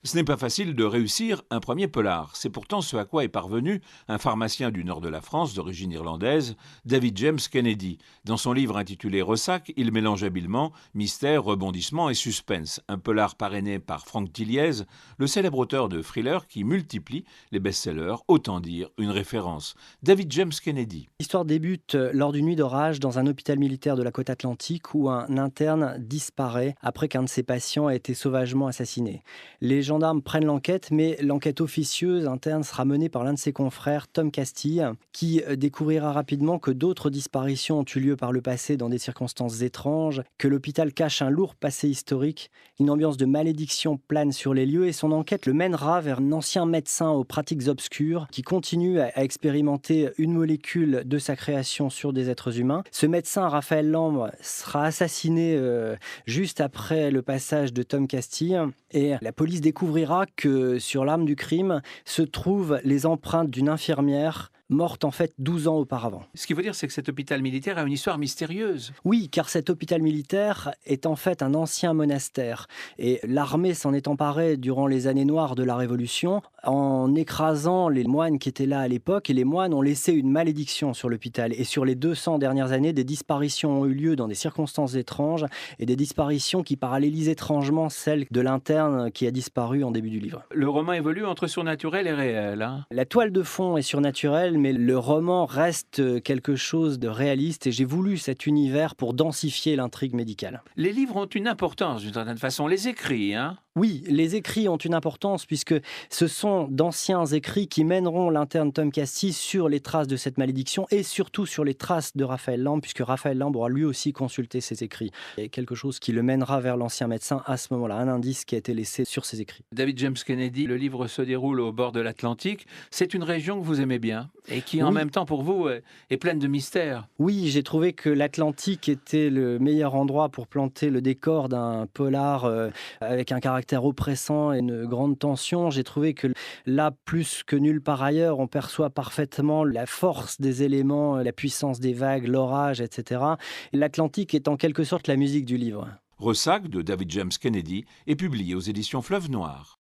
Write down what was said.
Ce n'est pas facile de réussir un premier polar. C'est pourtant ce à quoi est parvenu un pharmacien du nord de la France d'origine irlandaise, David James Kennedy. Dans son livre intitulé Ressac, il mélange habilement mystère, rebondissement et suspense. Un polar parrainé par Franck Tilliez, le célèbre auteur de thrillers qui multiplie les best-sellers, autant dire une référence. David James Kennedy. L'histoire débute lors d'une nuit d'orage dans un hôpital militaire de la côte atlantique où un interne disparaît après qu'un de ses patients a été sauvagement assassiné. Les gendarmes prennent l'enquête, mais l'enquête officieuse interne sera menée par l'un de ses confrères, Tom Castille, qui découvrira rapidement que d'autres disparitions ont eu lieu par le passé dans des circonstances étranges, que l'hôpital cache un lourd passé historique, une ambiance de malédiction plane sur les lieux et son enquête le mènera vers un ancien médecin aux pratiques obscures qui continue à expérimenter une molécule de sa création sur des êtres humains. Ce médecin, Raphaël Lambre, sera assassiné juste après le passage de Tom Castille et la police découvrira que sur l'arme du crime se trouvent les empreintes d'une infirmière morte en fait 12 ans auparavant. Ce qui veut dire, c'est que cet hôpital militaire a une histoire mystérieuse. Oui, car cet hôpital militaire est en fait un ancien monastère. Et l'armée s'en est emparée durant les années noires de la Révolution en écrasant les moines qui étaient là à l'époque. Et les moines ont laissé une malédiction sur l'hôpital. Et sur les 200 dernières années, des disparitions ont eu lieu dans des circonstances étranges et des disparitions qui parallélisent étrangement celles de l'interne qui a disparu en début du livre. Le roman évolue entre surnaturel et réel. La toile de fond est surnaturelle, mais le roman reste quelque chose de réaliste et j'ai voulu cet univers pour densifier l'intrigue médicale. Les livres ont une importance d'une certaine façon, les écrits, Oui, les écrits ont une importance puisque ce sont d'anciens écrits qui mèneront l'interne Tom Castille sur les traces de cette malédiction et surtout sur les traces de Raphaël Lambre, puisque Raphaël Lambre aura lui aussi consulté ses écrits. Il y a quelque chose qui le mènera vers l'ancien médecin à ce moment-là, un indice qui a été laissé sur ses écrits. David James Kennedy, le livre se déroule au bord de l'Atlantique. C'est une région que vous aimez bien et qui en même temps pour vous est pleine de mystères. Oui, j'ai trouvé que l'Atlantique était le meilleur endroit pour planter le décor d'un polar avec un caractère oppressant et une grande tension. J'ai trouvé que là, plus que nulle part ailleurs, on perçoit parfaitement la force des éléments, la puissance des vagues, l'orage, etc. L'Atlantique est en quelque sorte la musique du livre. Ressac de David James Kennedy est publié aux éditions Fleuve Noir.